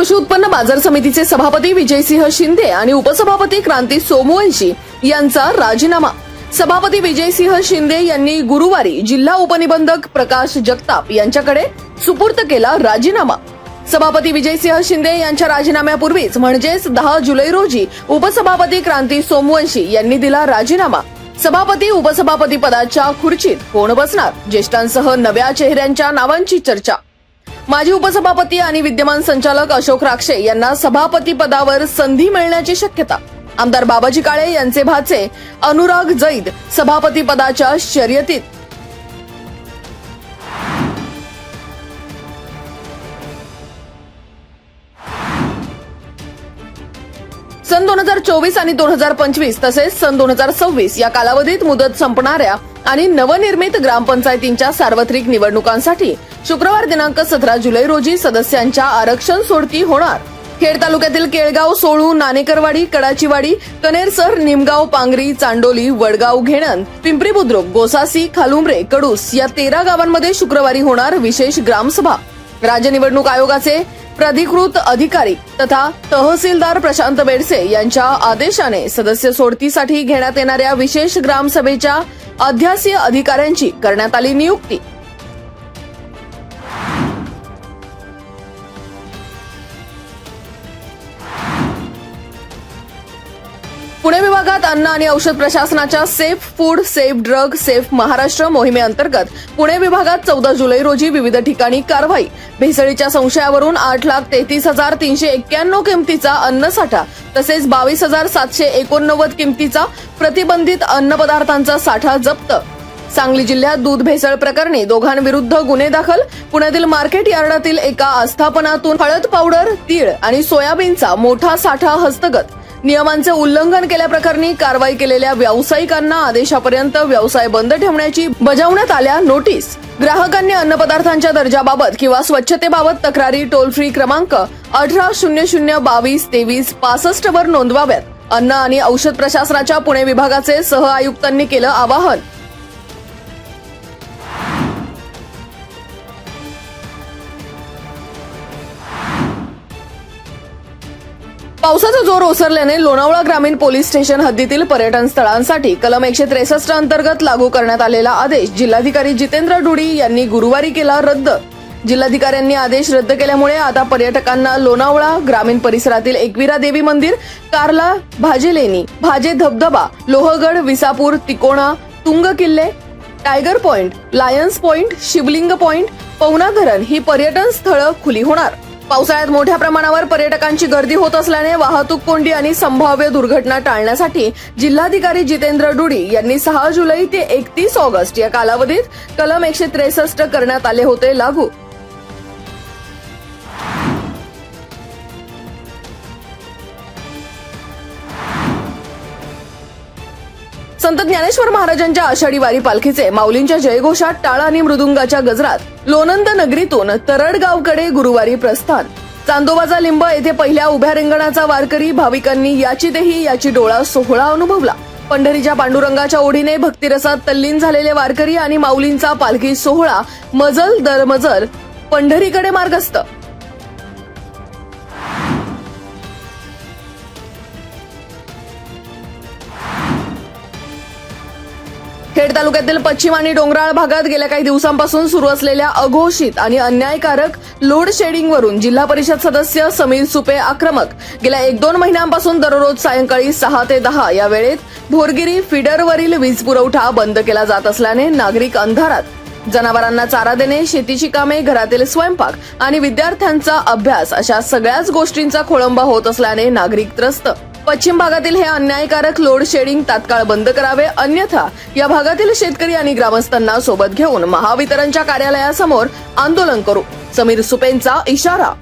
कृषी उत्पन्न बाजार समितीचे सभापती विजयसिंह शिंदे आणि उपसभापती क्रांती सोमवंशी यांचा राजीनामा। सभापती विजयसिंह शिंदे यांनी गुरुवारी जिल्हा उपनिबंधक प्रकाश जगताप यांच्याकडे सुपूर्द केला राजीनामा। सभापती विजयसिंह शिंदे यांच्या राजीनाम्यापूर्वीच म्हणजेच 10 जुलै रोजी उपसभापती क्रांती सोमवंशी यांनी दिला राजीनामा। सभापती उपसभापती पदाच्या खुर्चीत कोण बसणार, ज्येष्ठांसह नव्या चेहऱ्यांच्या नावांची चर्चा। माजी उपसभापती आणि विद्यमान संचालक अशोक राक्षे यांना सभापती पदावर संधी मिळण्याची शक्यता। आमदार बाबाजी काळे यांचे भाचे अनुराग जैद सभापती पदाच्या शर्यतीत। सन 2024 आणि 2025 तसेच सन 2026 या कालावधीत मुदत संपणाऱ्या आणि नवनिर्मित ग्रामपंचायतींच्या सार्वत्रिक निवडणुकांसाठी शुक्रवार दिनांक 17 जुलै रोजी सदस्यांच्या आरक्षण सोडती होणार। खेड तालुक्यातील केळगाव, सोळू, नाणेकरवाडी, कडाचीवाडी, कनेरसर, निमगाव, पांगरी, चांडोली, वडगाव, घेणन, पिंपरी बुद्रुक, गोसासी, खालुंब्रे, कडूस या 13 गावांमध्ये शुक्रवारी होणार विशेष ग्रामसभा। राज्य निवडणूक आयोगाचे प्राधिकृत अधिकारी तथा तहसीलदार प्रशांत बेडसे यांच्या आदेशाने सदस्य सोडतीसाठी घेण्यात येणाऱ्या विशेष ग्रामसभेच्या अध्यासीय अधिकाऱ्यांची करण्यात आली नियुक्ती। पुणे विभागात अन्न आणि औषध प्रशासनाच्या safe food, safe drug, safe Maharashtra मोहिमेअंतर्गत पुणे विभागात 14 जुलै रोजी विविध ठिकाणी कारवाई। भेसळीच्या संशयावरून 8,33,391 किमतीचा अन्नसाठा तसेच 22,789 किमतीचा प्रतिबंधित अन्न पदार्थांचा साठा जप्त। सांगली जिल्ह्यात दूध भेसळ प्रकरणी दोघांविरुद्ध गुन्हे दाखल। पुण्यातील मार्केट यार्डातील एका आस्थापनातून हळद पावडर, तीळ आणि सोयाबीनचा मोठा साठा हस्तगत। नियमांचे उल्लंघन केल्याप्रकरणी कारवाई केलेल्या व्यावसायिकांना आदेशापर्यंत व्यवसाय बंद ठेवण्याची बजावण्यात आल्या नोटीस। ग्राहकांनी अन्नपदार्थांच्या दर्जाबाबत किंवा स्वच्छतेबाबत तक्रारी टोल फ्री क्रमांक 1800222365 वर नोंदवाव्यात। अन्न आणि औषध प्रशासनाच्या पुणे विभागाचे सह आयुक्तांनी केलं आवाहन। पावसाचा जोर ओसरल्याने लोणावळा ग्रामीण पोलीस स्टेशन हद्दीतील पर्यटन स्थळांसाठी कलम 163 अंतर्गत लागू करण्यात आलेला आदेश जिल्हाधिकारी जितेंद्र डुडी यांनी गुरुवारी केला रद्द। जिल्हाधिकाऱ्यांनी आदेश रद्द केल्यामुळे आता पर्यटकांना लोणावळा ग्रामीण परिसरातील एकविरा देवी मंदिर, कार्ला, भाजेलेणी, भाजे धबधबा, लोहगड, विसापूर, तिकोणा, तुंग किल्ले, टायगर पॉइंट, लायन्स पॉइंट, शिवलिंग पॉइंट, पवना धरण ही पर्यटन स्थळं खुली होणार। पावसाळ्यात मोठ्या प्रमाणावर पर्यटकांची गर्दी होत असल्याने वाहतूक कोंडी आणि संभाव्य दुर्घटना टाळण्यासाठी जिल्हाधिकारी जितेंद्र डुडी यांनी 6 जुलै ते 31 ऑगस्ट या कालावधीत कलम 163 करण्यात आले होते लागू। संत ज्ञानेश्वर महाराजांच्या आषाढी वारी पालखीचे माऊलींच्या जयघोषात टाळ आणि मृदुंगाच्या गजरात लोणंद नगरीतून तरडगावकडे गुरुवारी प्रस्थान। चांदोबाचा लिंब येथे पहिल्या उभ्या रिंगणाचा वारकरी भाविकांनी याची देही याची डोळा सोहळा अनुभवला। पंढरीच्या पांडुरंगाच्या ओढीने भक्तिरसात तल्लीन झालेले वारकरी आणि माऊलींचा पालखी सोहळा मजल दर मजल पंढरीकडे मार्गस्थ। खेड तालुक्यातील पश्चिम आणि डोंगराळ भागात गेल्या काही दिवसांपासून सुरू असलेल्या अघोषित आणि अन्यायकारक लोड शेडिंगवरून जिल्हा परिषद सदस्य समीर सुपे आक्रमक। गेल्या 1-2 महिन्यांपासून दररोज सायंकाळी 6 ते 10 या वेळेत भोरगिरी फिडरवरील वीज पुरवठा बंद केला जात असल्याने नागरिक अंधारात। जनावरांना चारा देणे, शेतीची कामे, घरातील स्वयंपाक आणि विद्यार्थ्यांचा अभ्यास अशा सगळ्याच गोष्टींचा खोळंबा होत असल्याने नागरिक त्रस्त। पश्चिम भागातील हे अन्यायकारक लोड शेडिंग तात्काळ बंद करावे, अन्यथा या भागातील शेतकरी आणि ग्रामस्थांना सोबत घेऊन महावितरणच्या कार्यालयासमोर आंदोलन करू, समीर सुपेंचा इशारा।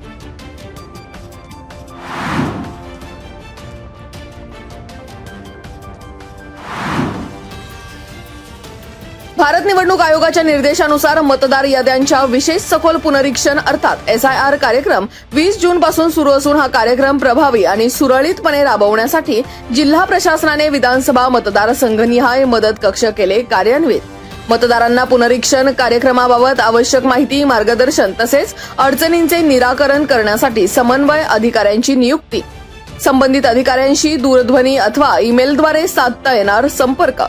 भारत निवडणूक आयोगाच्या निर्देशानुसार मतदार याद्यांच्या विशेष सखोल पुनरीक्षण अर्थात SIR कार्यक्रम 20 जून पासून सुरू असून हा कार्यक्रम प्रभावी आणि सुरळीतपणे राबवण्यासाठी जिल्हा प्रशासनाने विधानसभा मतदारसंघनिहाय मदत कक्ष केले कार्यान्वित। मतदारांना पुनरीक्षण कार्यक्रमाबाबत आवश्यक माहिती, मार्गदर्शन तसेच अडचणींचे निराकरण करण्यासाठी समन्वय अधिकाऱ्यांची नियुक्ती. संबंधित अधिकाऱ्यांशी दूरध्वनी अथवा ईमेलद्वारे साधता येणार संपर्क.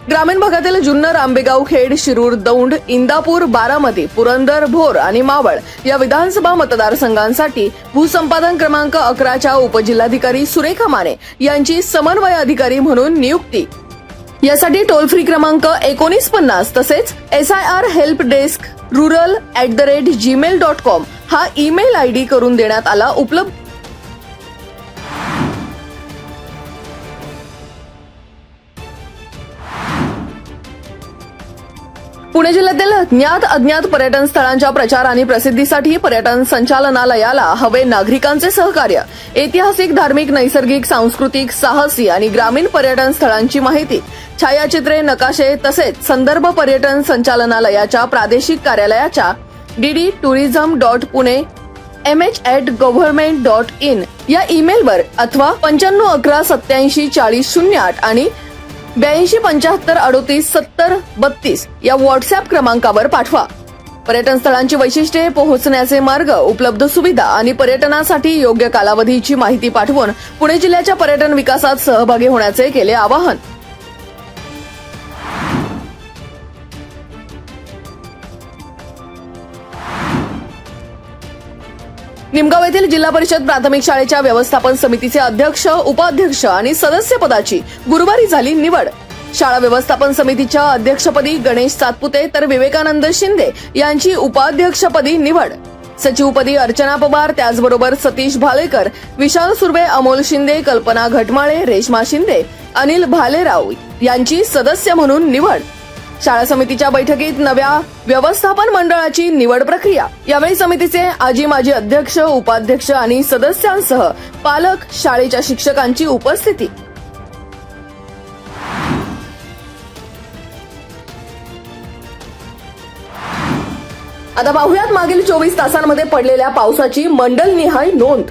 ग्रामीण भागातील जुन्नर, आंबेगाव, खेड, शिरूर, दौंड, इंदापूर, बारामती, पुरंदर, भोर आणि मावळ या विधानसभा मतदारसंघांसाठी भूसंपादन क्रमांक 11च्या उपजिल्हाधिकारी सुरेखा माने यांची समन्वय अधिकारी म्हणून नियुक्ती. यासाठी टोल फ्री क्रमांक 1950 तसेच SIR हेल्प डेस्क rural@gmail.com हा ईमेल ID करून देण्यात आला उपलब्ध. पुणे जिल्ह्यातील ज्ञात अज्ञात पर्यटन स्थळांच्या प्रचार आणि प्रसिद्धीसाठी पर्यटन संचालनालयाला हवे नागरिकांचे सहकार्य. ऐतिहासिक, धार्मिक, नैसर्गिक, सांस्कृतिक, साहसी आणि ग्रामीण पर्यटन स्थळांची माहिती, छायाचित्रे, नकाशे तसेच संदर्भ पर्यटन संचालनालयाच्या प्रादेशिक कार्यालयाच्या dd.tourism.pune@government.in या ईमेलवर अथवा 9511874008 आणि 8275387032 या व्हॉट्सअप क्रमांकावर पाठवा. पर्यटन स्थळांची वैशिष्ट्ये, पोहोचण्याचे मार्ग, उपलब्ध सुविधा आणि पर्यटनासाठी योग्य कालावधीची माहिती पाठवून पुणे जिल्ह्याच्या पर्यटन विकासात सहभागी होण्याचे केले आवाहन. निमगाव येथील जिल्हा परिषद प्राथमिक शाळेच्या व्यवस्थापन समितीचे अध्यक्ष, उपाध्यक्ष आणि सदस्यपदाची गुरुवारी झाली निवड. शाळा व्यवस्थापन समितीच्या अध्यक्षपदी गणेश सातपुते तर विवेकानंद शिंदे यांची उपाध्यक्षपदी निवड. सचिवपदी अर्चना पवार, त्याचबरोबर सतीश भालेकर, विशाल सुर्वे, अमोल शिंदे, कल्पना घटमाळे, रेश्मा शिंदे, अनिल भालेराव यांची सदस्य म्हणून निवड. शाळा समितीच्या बैठकीत नव्या व्यवस्थापन मंडळाची निवड प्रक्रिया. यावेळी समितीचे आजी माजी अध्यक्ष, उपाध्यक्ष आणि सदस्यांसह पालक, शाळेच्या शिक्षकांची उपस्थिती. आता पाहुयात मागील 24 तासांमध्ये पडलेल्या पावसाची मंडलनिहाय नोंद.